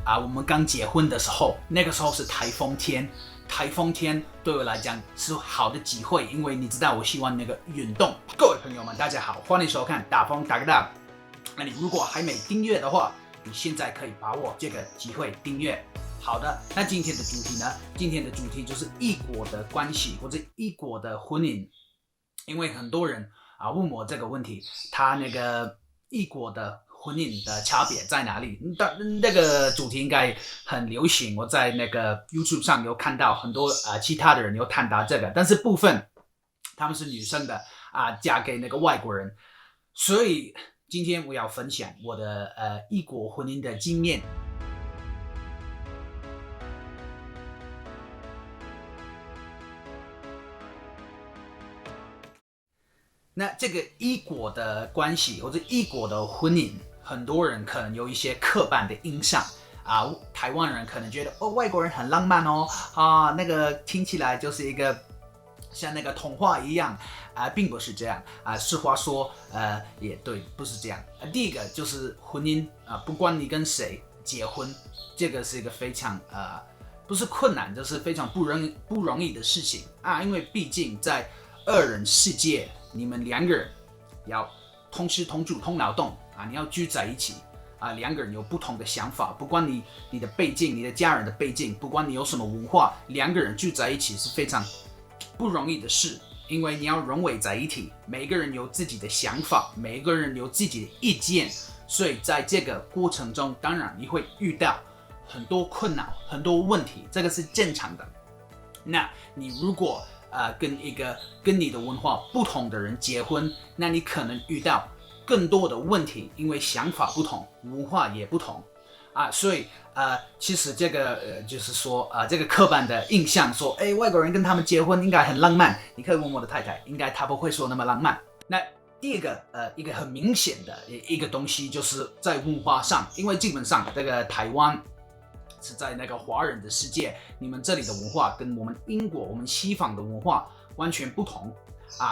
我们刚结婚的时候，那个时候是台风天。台风天对我来讲是好的机会，因为你知道我喜欢那个运动。各位朋友们，大家好，欢迎收看打风打个大。那你如果还没订阅的话，你现在可以把握这个机会订阅。好的，那今天的主题呢？今天的主题就是异国的关系或者异国的婚姻，因为很多人问我这个问题，他那个异国的婚姻的差别在哪里？那个主题应该很流行，我在那个 YouTube 上有看到很多其他的人有谈到这个，但是部分他们是女生的嫁给那个外国人，所以今天我要分享我的异国婚姻的经验。那这个异国的关系或者异国的婚姻，很多人可能有一些刻板的印象台湾人可能觉得外国人很浪漫那个听起来就是一个像那个童话一样并不是这样实话说也对，不是这样第一个就是婚姻不管你跟谁结婚，这个是一个非常不是困难，就是非常不容易的事情因为毕竟在二人世界，你们两个人要同吃同住同劳动你要聚在一起两个人有不同的想法，不管你的背景，你的家人的背景，不管你有什么文化，两个人聚在一起是非常不容易的事，因为你要融为在一起，每个人有自己的想法，每个人有自己的意见，所以在这个过程中，当然你会遇到很多困难，很多问题，这个是正常的。那你如果跟一个跟你的文化不同的人结婚，那你可能遇到更多的问题，因为想法不同，文化也不同所以其实这个就是说这个刻板的印象说外国人跟他们结婚应该很浪漫，你可以问我的太太，应该她不会说那么浪漫。那第二个一个很明显的一个东西就是在文化上，因为基本上这个台湾是在那个华人的世界，你们这里的文化跟我们英国我们西方的文化完全不同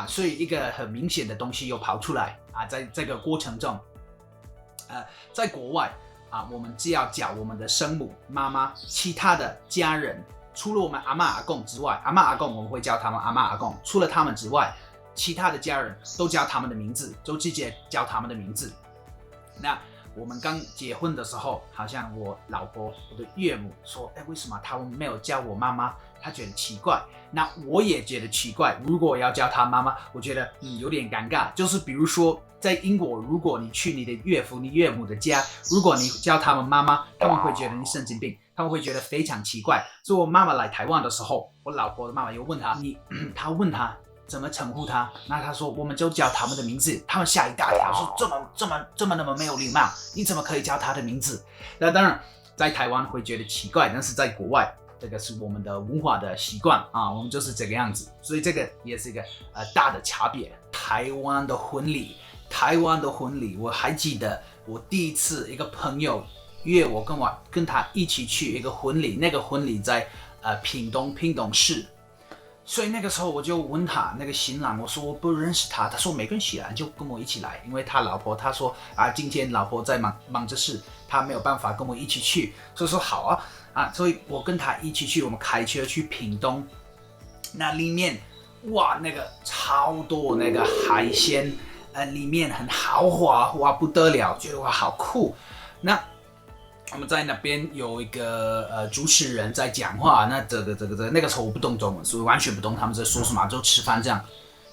所以一个很明显的东西又跑出来在这个过程中在国外我们只要叫我们的生母妈妈，其他的家人除了我们阿嬷阿公之外，阿嬷阿公我们会叫他们阿嬷阿公，除了他们之外，其他的家人都叫他们的名字，就直接叫他们的名字。那我们刚结婚的时候，好像我老婆我的岳母说为什么他们没有叫我妈妈，他觉得奇怪，那我也觉得奇怪，如果我要叫他妈妈，我觉得有点尴尬。就是比如说在英国，如果你去你的岳父你岳母的家，如果你叫他们妈妈，他们会觉得你神经病，他们会觉得非常奇怪。所以我妈妈来台湾的时候，我老婆的妈妈又问他他问他怎么称呼他，那他说我们就叫他们的名字，他们吓一大跳，说这么那么没有礼貌，你怎么可以叫他的名字？那当然在台湾会觉得奇怪，但是在国外这个是我们的文化的习惯我们就是这个样子，所以这个也是一个大的差别。台湾的婚礼我还记得我第一次一个朋友约我跟他一起去一个婚礼，那个婚礼在屏东市，所以那个时候我就问他那个新郎，我说我不认识他，他说没关系就跟我一起来，因为他老婆他说今天老婆在忙着事，他没有办法跟我一起去，所以说好所以我跟他一起去，我们开车去屏东，那里面那个超多那个海鲜里面很豪华不得了，觉得好酷。那我们在那边有一个主持人在讲话，那那个时候我不懂中文，所以完全不懂他们在说什么，就吃饭这样。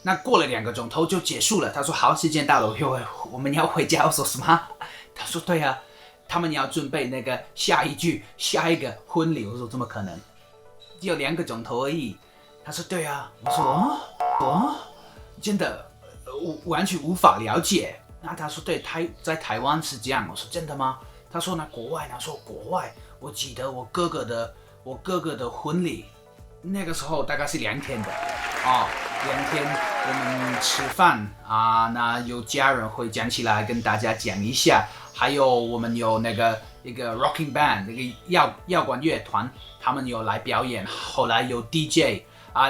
那过了2个钟头就结束了，他说好，时间到了，我们要回家。我说什么？他说对他们要准备那个下一个婚礼。我说怎么可能？只有2个钟头而已。他说对我说真的我完全无法了解。那他说对，在台湾是这样。我说真的吗？他说国外，我记得我哥哥的婚礼，那个时候大概是2天的2天我们吃饭那有家人会讲起来跟大家讲一下，还有我们有那个一个 rocking band 那个摇滚乐团，他们有来表演，后来有 DJ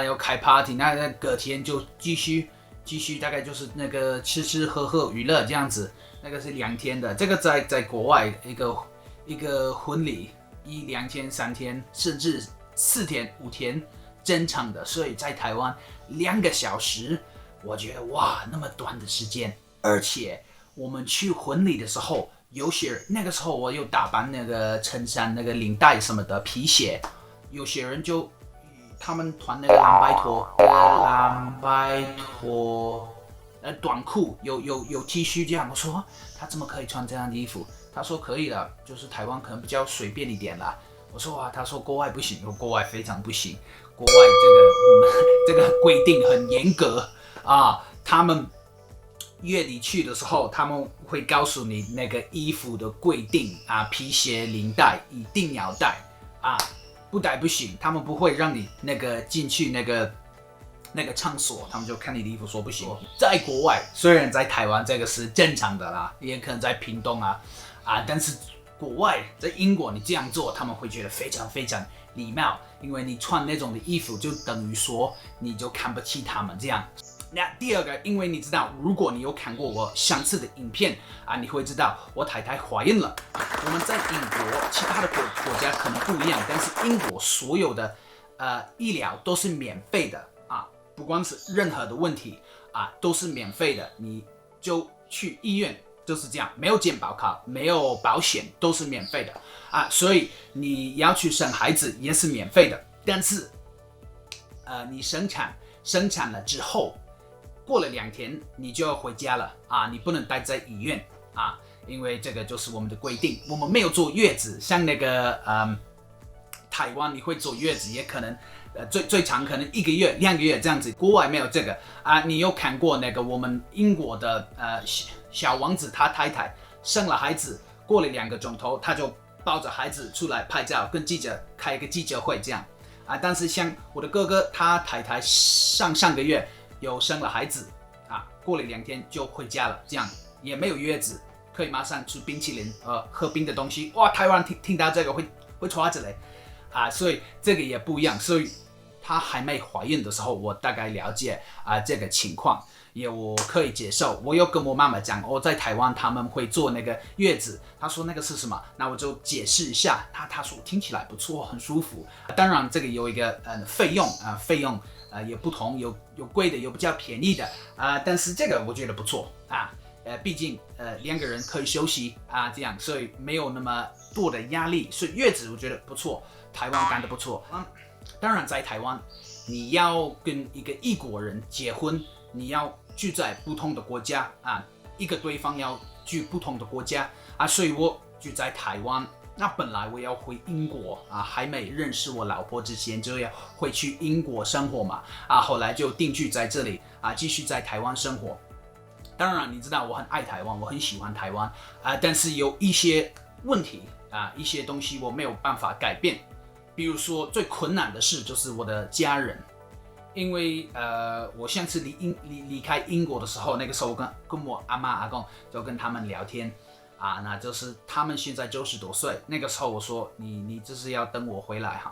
有开 party， 那隔天就继续大概就是那个吃喝娱乐这样子，那个是2天的。这个在国外一一个婚礼2天、3天，甚至4天、5天正常的，所以在台湾2个小时，我觉得哇，那么短的时间，而且我们去婚礼的时候，有些人那个时候我有打扮那个衬衫、那个领带什么的皮鞋，有些人就他们穿那个蓝白拖，短裤有 T 恤这样，我说他怎么可以穿这样的衣服？他说可以了，就是台湾可能比较随便一点啦。我说哇，他说国外不行，国外非常不行，国外我们这个规定很严格啊，他们约你去的时候，他们会告诉你那个衣服的规定啊，皮鞋、领带一定要带啊，不带不行，他们不会让你那个进去那个场所，他们就看你的衣服说不行。在国外，虽然在台湾这个是正常的啦，也可能在屏东啊，但是国外在英国你这样做，他们会觉得非常非常礼貌，因为你穿那种的衣服，就等于说你就看不起他们这样。那第二个，因为你知道，如果你有看过我上次的影片你会知道我太太怀孕了。我们在英国，其他的国家可能不一样，但是英国所有的医疗都是免费的不管是任何的问题都是免费的，你就去医院。就是这样，没有健保卡，没有保险，都是免费的所以你要去生孩子也是免费的。但是你生产了之后，过了2天你就要回家了你不能待在医院因为这个就是我们的规定。我们没有坐月子，像那个台湾你会坐月子，也可能最长可能1个月、2个月这样子。国外没有这个你有看过那个我们英国的小王子他太太生了孩子，过了2个钟头，他就抱着孩子出来拍照，跟记者开一个记者会这样但是像我的哥哥他太太上个月有生了孩子过了2天就回家了，这样也没有月子，可以马上吃冰淇淋喝冰的东西。哇，台湾听到这个会戳着嘞所以这个也不一样。所以她还没怀孕的时候，我大概了解这个情况，也我可以接受。我有跟我妈妈讲，在台湾他们会做那个月子，她说那个是什么，那我就解释一下。她说听起来不错，很舒服。当然这个有一个费用也不同，有贵的，有比较便宜的但是这个我觉得不错毕竟2个人可以休息这样，所以没有那么多的压力，所以月子我觉得不错，台湾干得不错当然在台湾你要跟一个异国人结婚，你要住在不同的国家一个对方要住不同的国家所以我住在台湾。那本来我要回英国还没认识我老婆之前就要回去英国生活嘛后来就定居在这里继续在台湾生活。当然你知道我很爱台湾，我很喜欢台湾但是有一些问题一些东西我没有办法改变。比如说最困难的事就是我的家人，因为我上次离开英国的时候，那个时候跟我阿妈阿公就跟他们聊天那就是他们现在90多岁，那个时候我说你就是要等我回来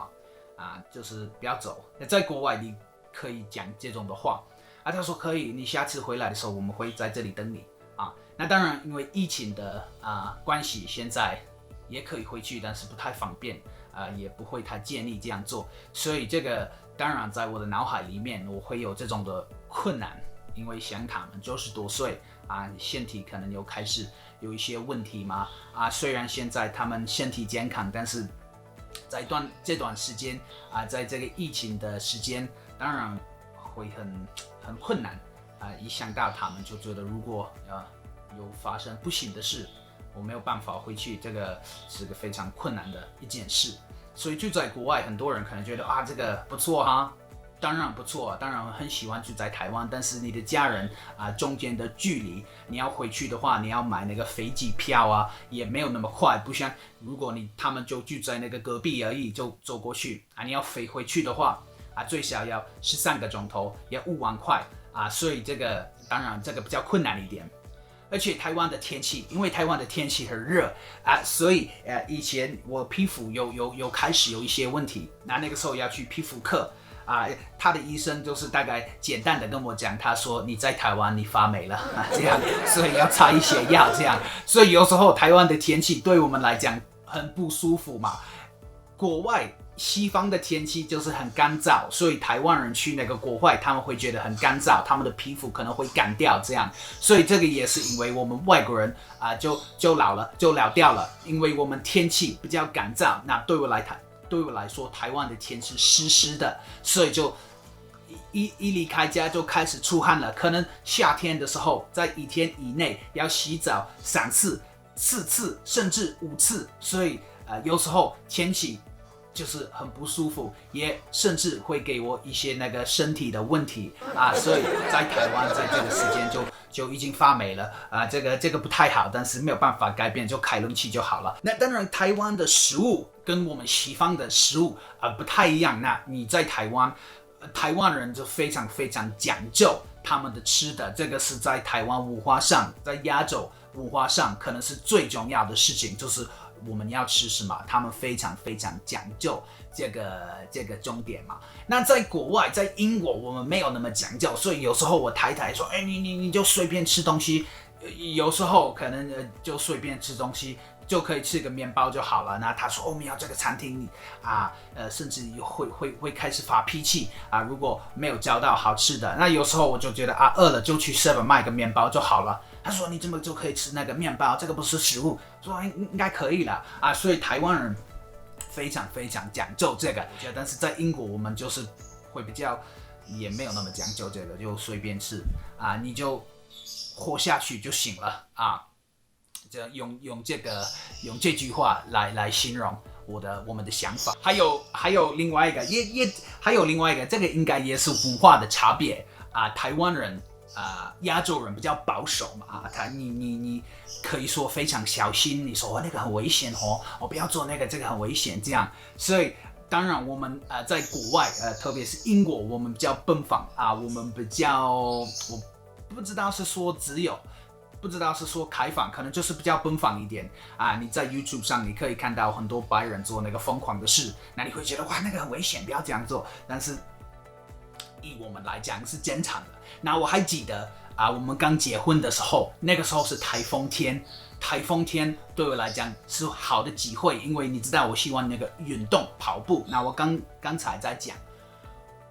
就是不要走。在国外你可以讲这种的话他说可以，你下次回来的时候我们会在这里等你那当然因为疫情的关系，现在也可以回去，但是不太方便也不会太建议这样做。所以这个当然在我的脑海里面我会有这种的困难，因为像他们90多岁身体可能又开始有一些问题嘛虽然现在他们身体健康，但是在这段时间在这个疫情的时间，当然会很困难一想到他们就觉得如果有发生不幸的事，我没有办法回去，这个是个非常困难的一件事。所以住在国外，很多人可能觉得这个不错当然不错当然很喜欢住在台湾，但是你的家人中间的距离，你要回去的话，你要买那个飞机票也没有那么快，不像如果他们就住在那个隔壁而已，就走过去你要飞回去的话最少要13个钟头，要5万块所以这个当然这个比较困难一点。而且台湾的天气，因为台湾的天气很热所以以前我皮肤有开始有一些问题，那个时候要去皮肤科他的医生就是大概简单的跟我讲，他说你在台湾你发霉了这样，所以要擦一些药这样。所以有时候台湾的天气对我们来讲很不舒服嘛。国外西方的天气就是很干燥，所以台湾人去那个国外，他们会觉得很干燥，他们的皮肤可能会干掉这样。所以这个也是因为我们外国人就老掉了，因为我们天气比较干燥。那对我来说，台湾的天是湿湿的，所以就一离开家就开始出汗了。可能夏天的时候，在1天以内要洗澡3次、4次，甚至5次。所以有时候天气就是很不舒服，也甚至会给我一些那个身体的问题所以在台湾在这个时间就已经发霉了这个不太好，但是没有办法改变，就开冷气就好了。那当然，台湾的食物跟我们西方的食物不太一样。那你在台湾，台湾人就非常非常讲究他们的吃的，这个是在台湾文化上，在亚洲文化上可能是最重要的事情，就是我们要吃什么，他们非常非常讲究这个重点嘛。那在国外，在英国，我们没有那么讲究，所以有时候我太太说，你就随便吃东西，有时候可能就随便吃东西，就可以吃个面包就好了。那他说我们要这个餐厅甚至会开始发脾气如果没有交到好吃的。那有时候我就觉得饿了就去 7 买个面包就好了。他说你怎么就可以吃那个面包？这个不是食物。说应该可以了所以台湾人非常非常讲究这个，但是在英国我们就是会比较也没有那么讲究这个，就随便吃你就活下去就行了就用这句话来形容我们的想法。还有另外一个还有另外一个，这个应该也是文化的差别台湾人亚洲人比较保守嘛你可以说非常小心，你说那个很危险我不要做那个，这个很危险这样。所以当然我们在国外特别是英国，我们比较奔放我们比较我不知道是说自由，不知道是说开放，可能就是比较奔放一点你在 YouTube 上你可以看到很多白人做那个疯狂的事，那你会觉得哇那个很危险，不要这样做。但是以我们来讲是正常的。那我还记得我们刚结婚的时候，那个时候是台风天。台风天对我来讲是好的机会，因为你知道我喜欢那个运动跑步。那我刚才在讲，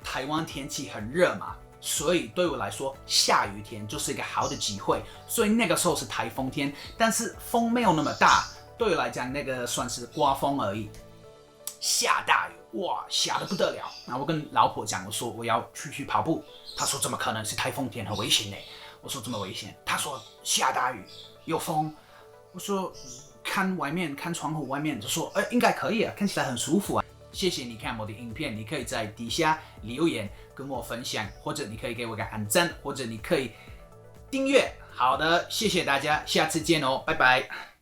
台湾天气很热嘛，所以对我来说下雨天就是一个好的机会。所以那个时候是台风天，但是风没有那么大，对我来讲那个算是刮风而已。下大雨，哇，下得不得了。那我跟老婆讲，我说我要去跑步，她说怎么可能，是台风天，很危险呢。我说这么危险？她说下大雨有风。我说看外面，看窗户外面，就说应该可以看起来很舒服谢谢你看我的影片，你可以在底下留言跟我分享，或者你可以给我个按赞，或者你可以订阅。好的，谢谢大家，下次见拜拜。